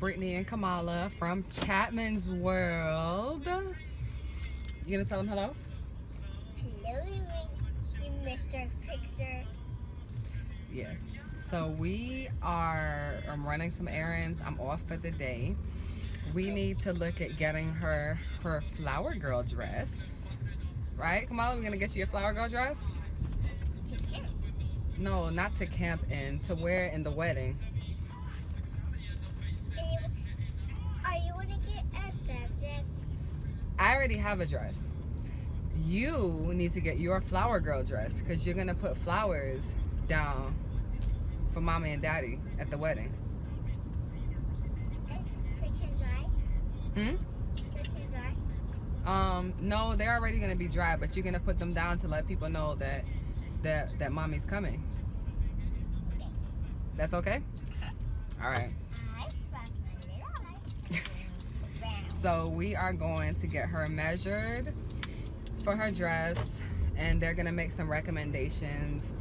Brittany and Kamala from Chapman's World. You gonna tell them hello? Hello, you Mr. Pixar. Yes. So I'm running some errands. I'm off for the day. We need to look at getting her flower girl dress. Right, Kamala? We're gonna get you a flower girl dress? To camp. No, not to camp in, to wear in the wedding. Are you gonna get a flower dress? I already have a dress. You need to get your flower girl dress because you're gonna put flowers down for mommy and daddy at the wedding. So can I? No, they're already gonna be dry, but you're gonna put them down to let people know that mommy's coming. Okay. That's okay? All right. So we are going to get her measured for her dress, and they're gonna make some recommendations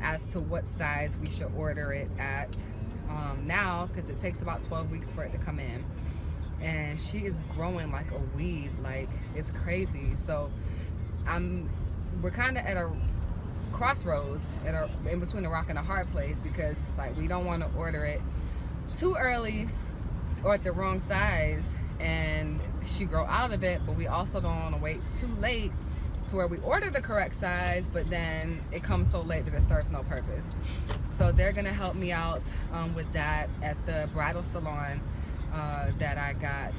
as to what size we should order it at now, because it takes about 12 weeks for it to come in, and she is growing like a weed, like it's crazy. So we're kind of at a crossroads, in between a rock and a hard place, because like we don't want to order it too early or at the wrong size and she grow out of it, but we also don't want to wait too late to where we order the correct size but then it comes so late that it serves no purpose. So they're gonna help me out with that at the bridal salon that I got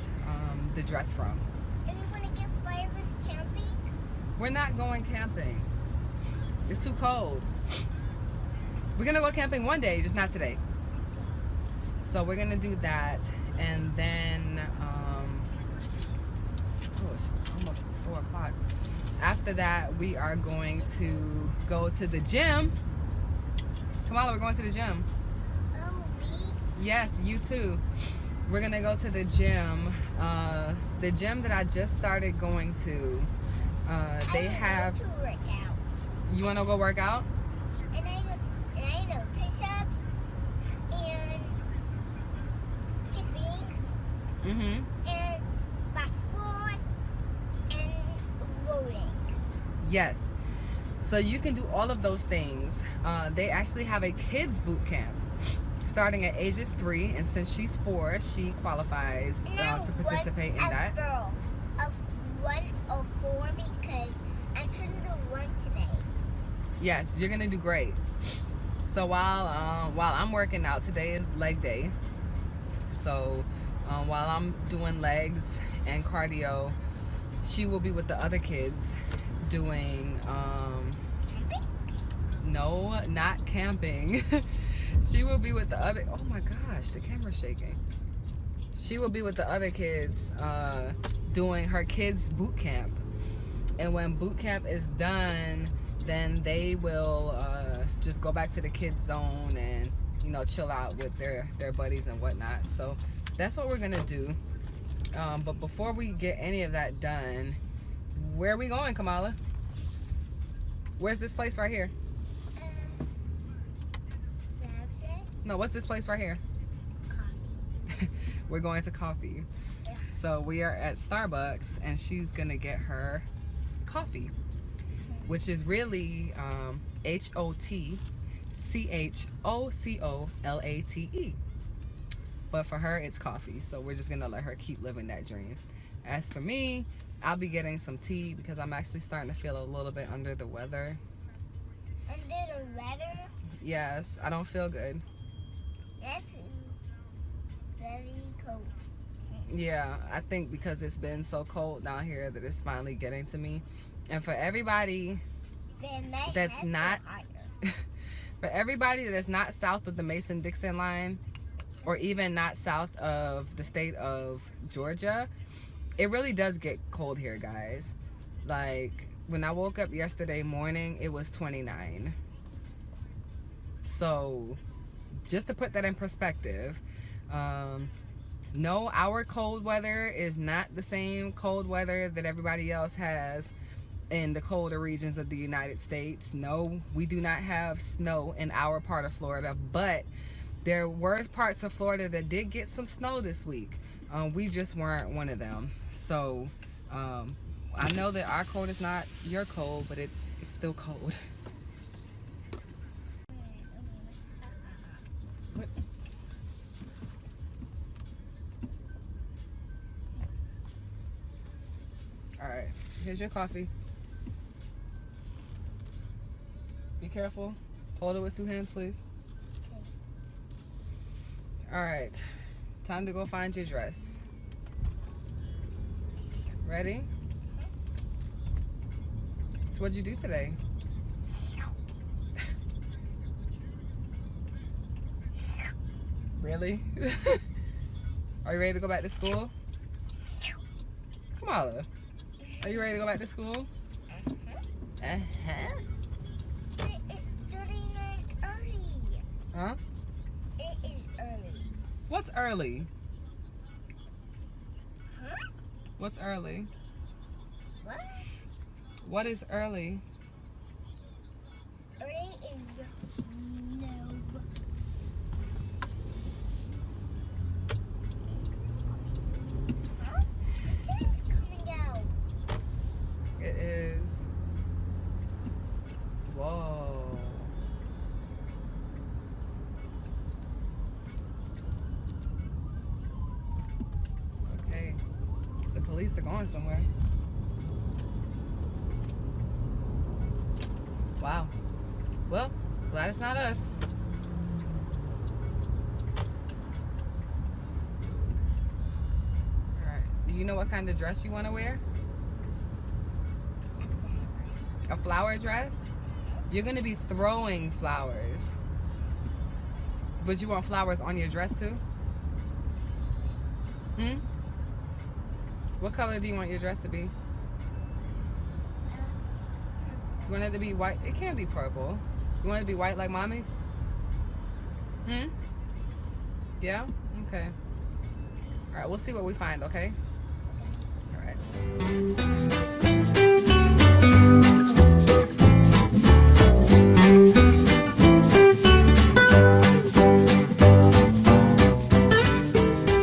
the dress from. Are you gonna get fire with camping? We're not going camping. It's too cold. We're gonna go camping one day, just not today. So we're gonna do that, and then it's almost 4 o'clock. After that, we are going to go to the gym. Kamala, we're going to the gym. Oh, me? Yes, you too. We're gonna go to the gym. The gym that I just started going to. They have. To work out. You wanna go work out? And I know push-ups and skipping and basketball and rolling. Yes. So you can do all of those things. They actually have a kids boot camp starting at ages 3, and since she's 4, she qualifies to participate in that. Of 1 or 4 because I'm turning to 1 today. Yes, you're gonna do great. So while I'm working out, today is leg day. So while I'm doing legs and cardio, she will be with the other kids doing Camping? no, not camping. She will be with the other, oh my gosh, the camera's shaking. She will be with the other kids doing her kids boot camp. And when boot camp is done, then they will just go back to the kids zone and, you know, chill out with their buddies and whatnot. So that's what we're gonna do. But before we get any of that done, where are we going, Kamala? Where's this place right here? No, what's this place right here? Coffee. We're going to coffee. Yeah. So we are at Starbucks, and she's gonna get her coffee, which is really HOTCHOCOLATE. But for her, it's coffee. So we're just gonna let her keep living that dream. As for me, I'll be getting some tea because I'm actually starting to feel a little bit under the weather. Under the weather? Yes, I don't feel good. That's very cold. Yeah, I think because it's been so cold down here that it's finally getting to me. And for everybody that's not for everybody that's not south of the Mason-Dixon line, or even not south of the state of Georgia, it really does get cold here, guys. Like when I woke up yesterday morning, it was 29. So just to put that in perspective, no, our cold weather is not the same cold weather that everybody else has in the colder regions of the United States. No, we do not have snow in our part of Florida, but There were parts of Florida that did get some snow this week. We just weren't one of them. So I know that our cold is not your cold, but it's still cold. What? All right, here's your coffee. Be careful. Hold it with 2 hands, please. All right, time to go find your dress. Ready? So what'd you do today? Really? Are you ready to go back to school? Kamala, are you ready to go back to school? Uh-huh. It's 39 early. Huh? It is early. What's early? Huh? What's early? What? What is early? Early is no. Huh? The sun is coming out. It is. Whoa. Okay. The police are going somewhere. Wow. Well, glad it's not us. Alright. Do you know what kind of dress you want to wear? A flower dress? You're going to be throwing flowers. But you want flowers on your dress too? Hmm? What color do you want your dress to be? You want it to be white? It can't be purple. You want it to be white like mommy's? Hmm? Yeah? Okay. Alright, we'll see what we find, okay? Alright.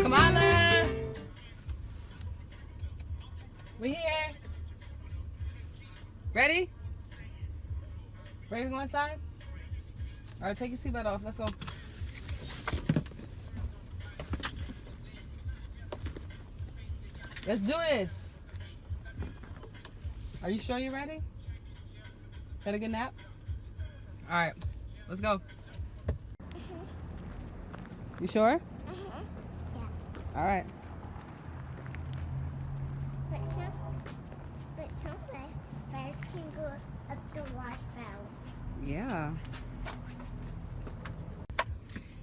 Kamala! We here. Ready? Ready to go inside? Alright, take your seatbelt off. Let's go. Let's do this. Are you sure you're ready? Had a good nap? Alright, let's go. You sure? Yeah. Alright. But somewhere spiders can go up the washbowl. Yeah.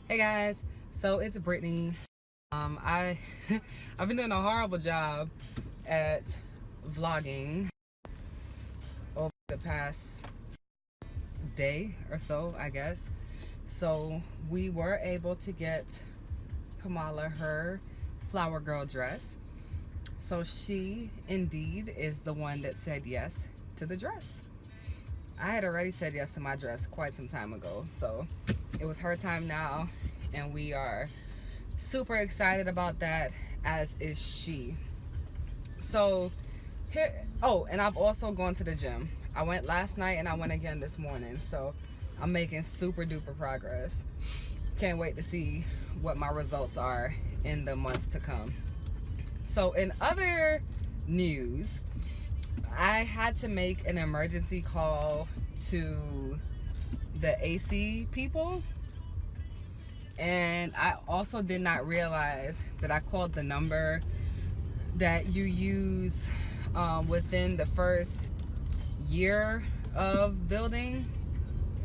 Hey guys, so it's Brittany. I've been doing a horrible job at vlogging over the past day or so, I guess. So we were able to get Kamala her flower girl dress. So she indeed is the one that said yes to the dress. I had already said yes to my dress quite some time ago, so it was her time now, and we are super excited about that, as is she. So here, oh, and I've also gone to the gym. I went last night and I went again this morning, so I'm making super duper progress. Can't wait to see what my results are in the months to come. So in other news, I had to make an emergency call to the AC people, and I also did not realize that I called the number that you use within the first year of building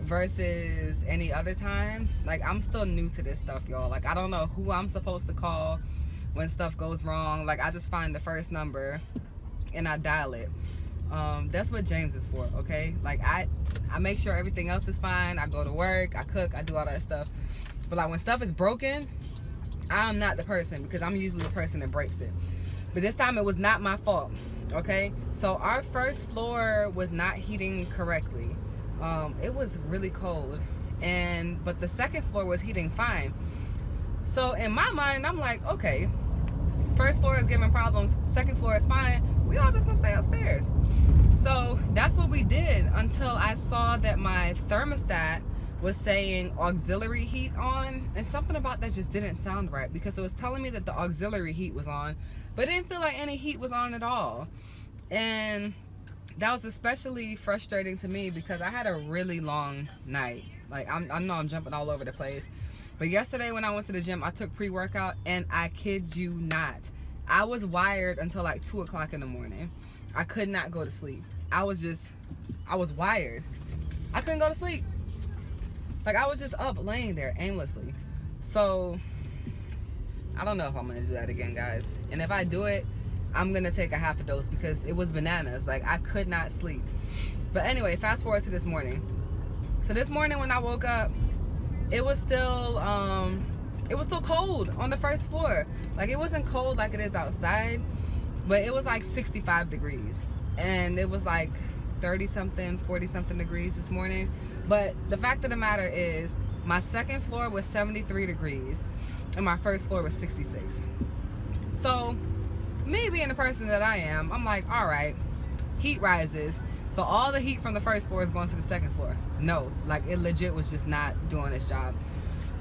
versus any other time. Like, I'm still new to this stuff, y'all. Like, I don't know who I'm supposed to call when stuff goes wrong. Like, I just find the first number and I dial it. That's what James is for, okay? Like, I make sure everything else is fine. I go to work, I cook, I do all that stuff. But like, when stuff is broken, I'm not the person, because I'm usually the person that breaks it. But this time it was not my fault, okay? So our first floor was not heating correctly. It was really cold, but the second floor was heating fine. So in my mind, I'm like, okay, first floor is giving problems, second floor is fine, we all just gonna stay upstairs. So that's what we did until I saw that my thermostat was saying auxiliary heat on, and something about that just didn't sound right, because it was telling me that the auxiliary heat was on, but it didn't feel like any heat was on at all. And that was especially frustrating to me because I had a really long night. Like, I know I'm jumping all over the place, but yesterday when I went to the gym, I took pre-workout, and I kid you not, I was wired until like 2 o'clock in the morning. I could not go to sleep. I was wired. I couldn't go to sleep. Like, I was just up laying there aimlessly. So I don't know if I'm gonna do that again, guys. And if I do it, I'm gonna take a half a dose, because it was bananas. Like, I could not sleep. But anyway, fast forward to this morning. So this morning when I woke up, it was still cold on the first floor. Like, it wasn't cold like it is outside, but it was like 65 degrees. And it was like 30 something, 40 something degrees this morning. But the fact of the matter is, my second floor was 73 degrees and my first floor was 66. So me being the person that I am, I'm like, all right, heat rises, so all the heat from the first floor is going to the second floor. No, like, it legit was just not doing its job.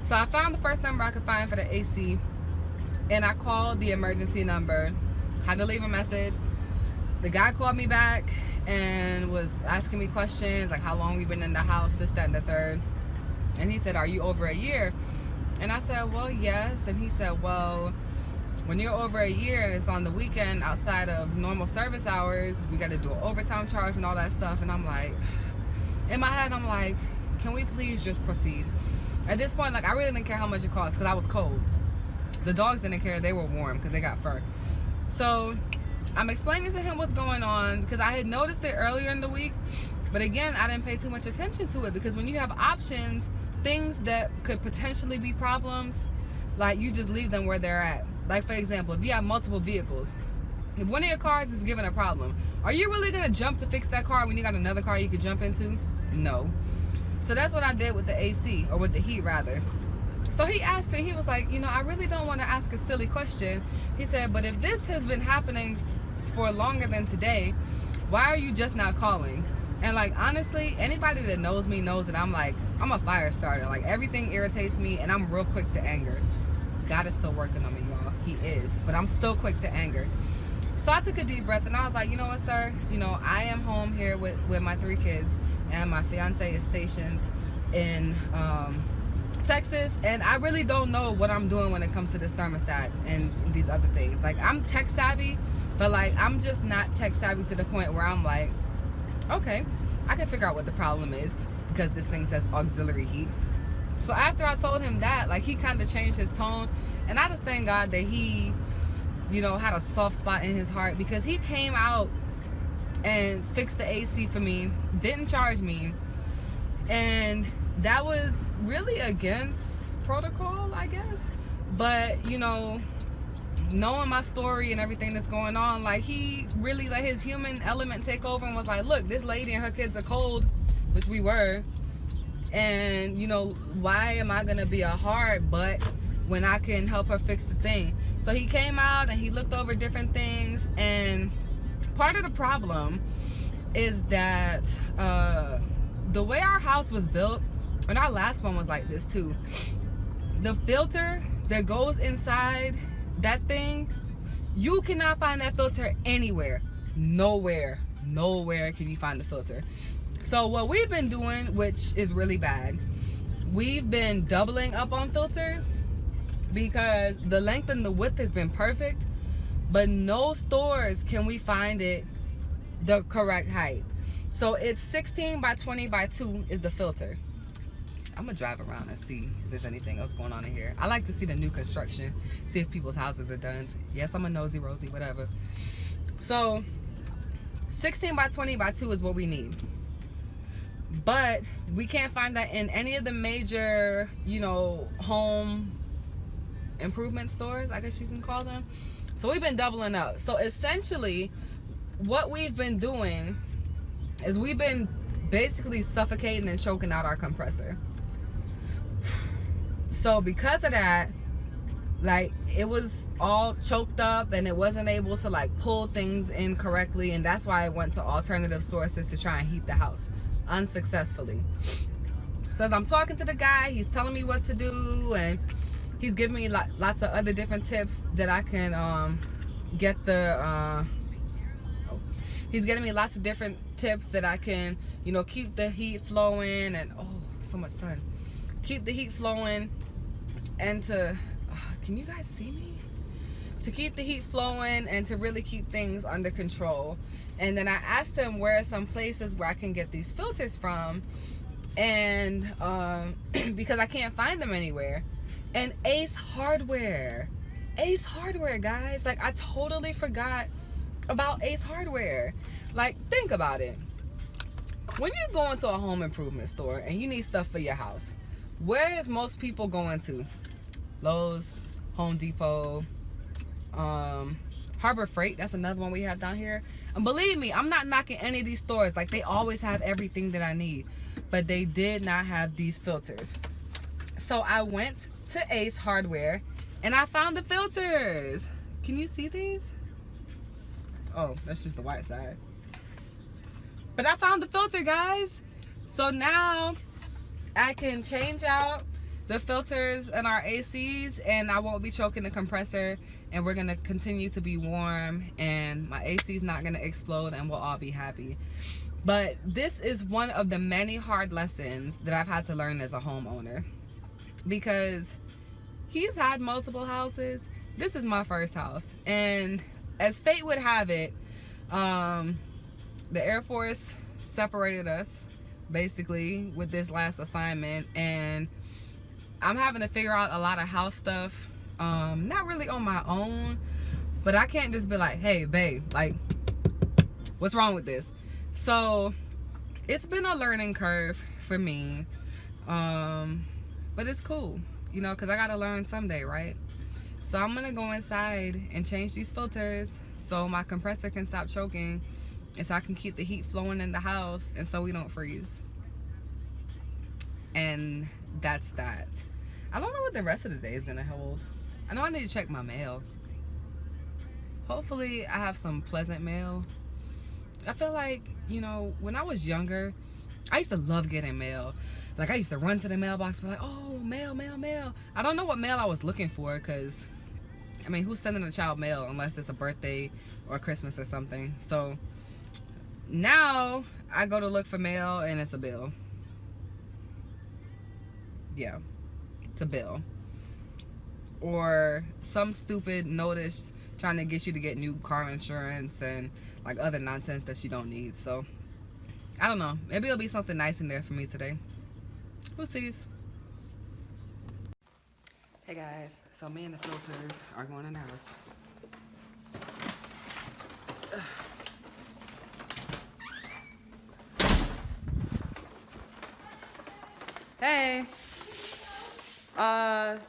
So I found the first number I could find for the AC, and I called the emergency number, had to leave a message. The guy called me back and was asking me questions, like how long we've been in the house, this, that, and the third. And he said, are you over a year? And I said, well, yes. And he said, well, when you're over a year and it's on the weekend outside of normal service hours, we got to do an overtime charge and all that stuff. And I'm like, in my head, I'm like, can we please just proceed? At this point, like, I really didn't care how much it cost, because I was cold. The dogs didn't care. They were warm because they got fur. So I'm explaining to him what's going on, because I had noticed it earlier in the week, but again, I didn't pay too much attention to it, because when you have options, things that could potentially be problems, like, you just leave them where they're at. Like, for example, if you have multiple vehicles, if one of your cars is given a problem, are you really gonna jump to fix that car when you got another car you could jump into? No. So that's what I did with the AC, or with the heat rather. So he asked me, he was like, you know, I really don't want to ask a silly question. He said, but if this has been happening for longer than today, why are you just not calling? And like, honestly, anybody that knows me knows that I'm a fire starter. Like, everything irritates me, and I'm real quick to anger. God is still working on me, y'all. He is. But I'm still quick to anger. So I took a deep breath, and I was like, you know what, sir? You know, I am home here with my 3 kids, and my fiance is stationed in Texas, and I really don't know what I'm doing when it comes to this thermostat and these other things. Like, I'm tech savvy, but like, I'm just not tech savvy to the point where I'm like, okay, I can figure out what the problem is, because this thing says auxiliary heat. So after I told him that, like, he kind of changed his tone, and I just thank God that he, you know, had a soft spot in his heart, because he came out and fixed the AC for me, didn't charge me, and that was really against protocol, I guess. But, you know, knowing my story and everything that's going on, like, he really let his human element take over and was like, look, this lady and her kids are cold, which we were, and, you know, why am I gonna be a hard butt when I can help her fix the thing? So he came out and he looked over different things, and part of the problem is that the way our house was built, and our last one was like this too, the filter that goes inside that thing, you cannot find that filter anywhere. Nowhere can you find the filter. So what we've been doing, which is really bad, we've been doubling up on filters, because the length and the width has been perfect, but no stores can we find it the correct height. So it's 16 by 20 by 2 is the filter. I'm gonna drive around and see if there's anything else going on in here. I like to see the new construction, see if people's houses are done. Yes, I'm a nosy Rosie, whatever. So 16 by 20 by 2 is what we need, but we can't find that in any of the major, you know, home improvement stores, I guess you can call them. So we've been doubling up. So essentially what we've been doing is we've been basically suffocating and choking out our compressor. So because of that, like, it was all choked up and it wasn't able to like pull things in correctly, and that's why I went to alternative sources to try and heat the house unsuccessfully. So as I'm talking to the guy, he's telling me what to do, and he's giving me lots of other different tips that I can get the he's getting me lots of different tips that I can, you know, keep the heat flowing, and oh, so much sun, keep the heat flowing, and to can you guys see me? To keep the heat flowing and to really keep things under control. And then I asked him where are some places where I can get these filters from, and because I can't find them anywhere. And Ace Hardware, guys, like, I totally forgot about Ace Hardware. Like, think about it. When you go into a home improvement store and you need stuff for your house, where is most people going to? Lowe's, Home Depot, Harbor Freight. That's another one we have down here. And believe me, I'm not knocking any of these stores. Like, they always have everything that I need, but they did not have these filters. So I went to Ace Hardware and I found the filters. Can you see these? Oh, that's just the white side. But I found the filter, guys. So now I can change out the filters in our ACs, and I won't be choking the compressor, and we're gonna continue to be warm, and my AC is not gonna explode, and we'll all be happy. But this is one of the many hard lessons that I've had to learn as a homeowner, because he's had multiple houses. This is my first house, and as fate would have it, the Air Force separated us basically with this last assignment, and I'm having to figure out a lot of house stuff, not really on my own, but I can't just be like, hey babe, like, what's wrong with this? So it's been a learning curve for me, but it's cool, you know, because I gotta learn someday, right? So I'm gonna go inside and change these filters so my compressor can stop choking, and so I can keep the heat flowing in the house, and so we don't freeze. And that's that. I don't know what the rest of the day is gonna hold. I know I need to check my mail. Hopefully I have some pleasant mail. I feel like, you know, when I was younger, I used to love getting mail. Like, I used to run to the mailbox and be like, oh, mail, mail, mail. I don't know what mail I was looking for, because, I mean, who's sending a child mail unless it's a birthday or Christmas or something? So now I go to look for mail and it's a bill. Yeah, it's a bill. Or some stupid notice trying to get you to get new car insurance and like other nonsense that you don't need. So I don't know, maybe it'll be something nice in there for me today. Who sees? Hey guys, so me and the filters are going in the house. Hey.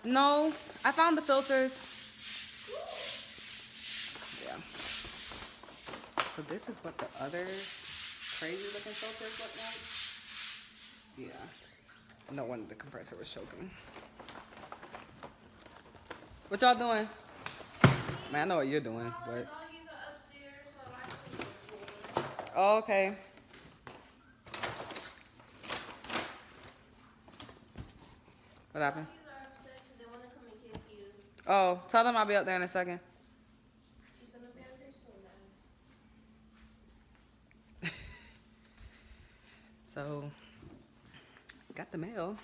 No, I found the filters. Yeah. So this is what the other crazy looking filters look like. Yeah. No wonder the compressor was choking. What y'all doing? Man, I know what you're doing, but. Oh, okay. What happened? Oh, tell them I'll be up there in a second. She's gonna be up here soon, So, got the mail.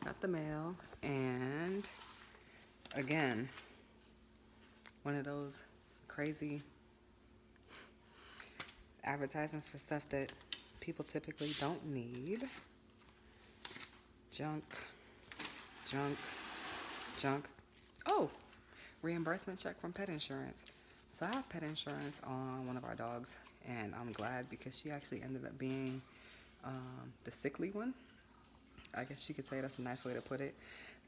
Got the mail, and again, one of those crazy advertisements for stuff that people typically don't need. Junk, junk, junk. Oh, reimbursement check from pet insurance. So I have pet insurance on one of our dogs, and I'm glad because she actually ended up being the sickly one. I guess you could say that's a nice way to put it.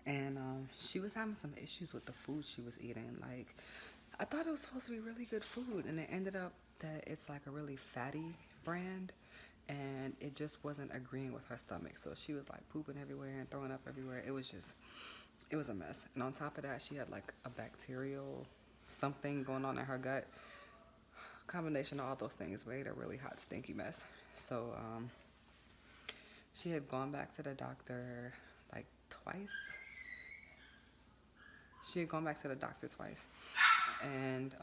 And she was having some issues with the food she was eating. Like, I thought it was supposed to be really good food, and it ended up that it's like a really fatty brand, and it just wasn't agreeing with her stomach. So she was like pooping everywhere and throwing up everywhere. It was a mess. And on top of that, she had like a bacterial something going on in her gut. Combination of all those things made a really hot, stinky mess. So she had gone back to the doctor like twice. And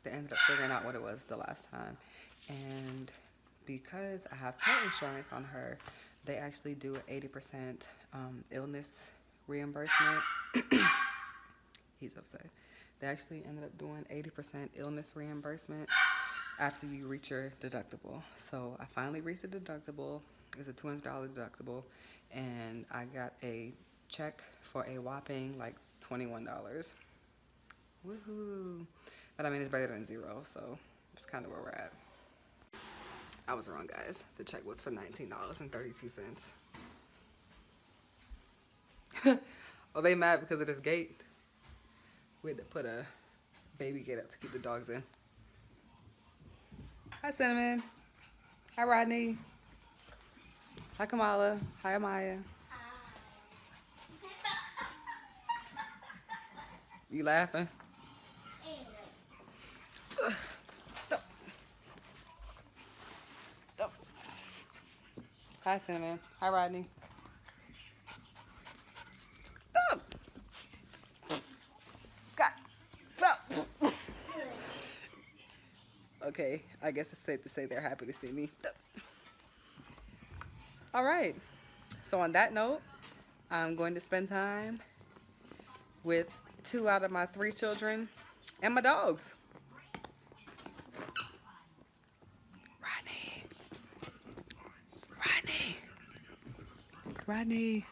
they ended up figuring out what it was the last time. And because I have pet insurance on her, they actually do an 80% illness reimbursement. He's upset. They actually ended up doing 80% illness reimbursement after you reach your deductible. So I finally reached the deductible. It's a $200 deductible, and I got a check for a whopping like $21. Woohoo! But I mean, it's better than zero, so it's kind of where we're at. I was wrong, guys. The check was for $19.32. Oh, they mad because of this gate? We had to put a baby gate up to keep the dogs in. Hi, Cinnamon. Hi, Rodney. Hi, Kamala. Hi, Amaya. You laughing? Hi, Cinnamon. Hi, Rodney. Okay, I guess it's safe to say they're happy to see me. All right. So on that note, I'm going to spend time with 2 out of my 3 children and my dogs. Rodney.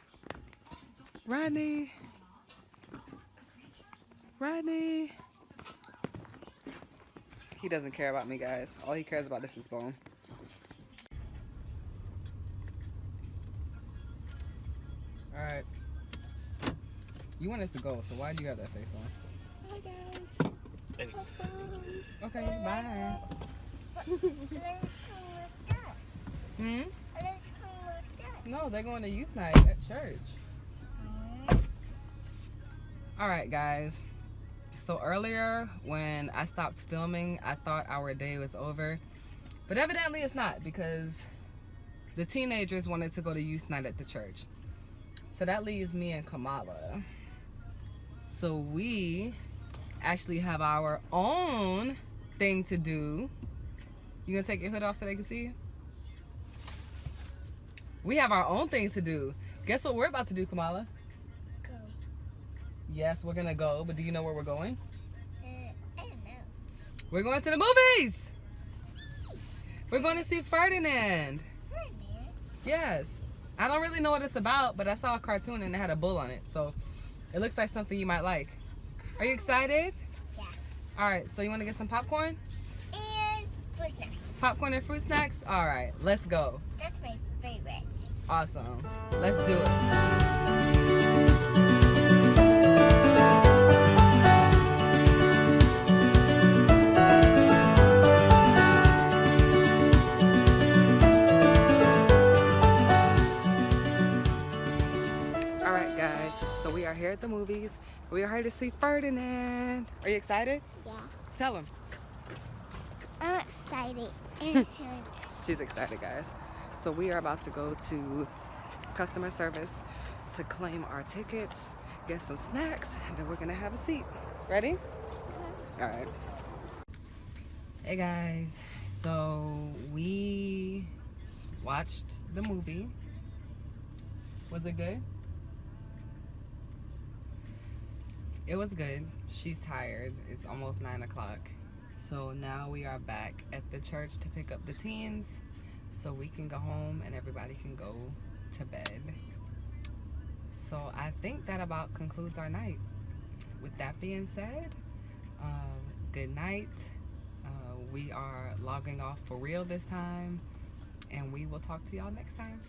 He doesn't care about me, guys. All he cares about is his bone. All right. You wanted to go, so why do you have that face on? Hi, guys. Have fun. Okay, bye. Let's come with us. Let's come with us. No, they're going to youth night at church. All right, guys. So earlier when I stopped filming, I thought our day was over. But evidently it's not, because the teenagers wanted to go to youth night at the church. So that leaves me and Kamala. So we actually have our own thing to do. You gonna take your hood off so they can see you? We have our own things to do. Guess what we're about to do, Kamala? Go. Yes, we're gonna go, but do you know where we're going? I don't know. We're going to the movies! We're going to see Ferdinand. Ferdinand? Yes. I don't really know what it's about, but I saw a cartoon and it had a bull on it, so it looks like something you might like. Are you excited? Yeah. Alright, so you want to get some popcorn? And fruit snacks. Popcorn and fruit snacks? Alright, let's go. That's my favorite. Awesome. Let's do it. Alright, guys. So we are here at the movies. We are here to see Ferdinand. Are you excited? Yeah. Tell him. I'm excited. I'm excited. She's excited, guys. So we are about to go to customer service to claim our tickets, get some snacks, and then we're gonna have a seat. Ready? All right. Hey guys, so we watched the movie. Was it good? It was good. She's tired. It's almost 9 o'clock. So now we are back at the church to pick up the teens so we can go home and everybody can go to bed. So I think that about concludes our night. With that being said, good night. We are logging off for real this time, and we will talk to y'all next time.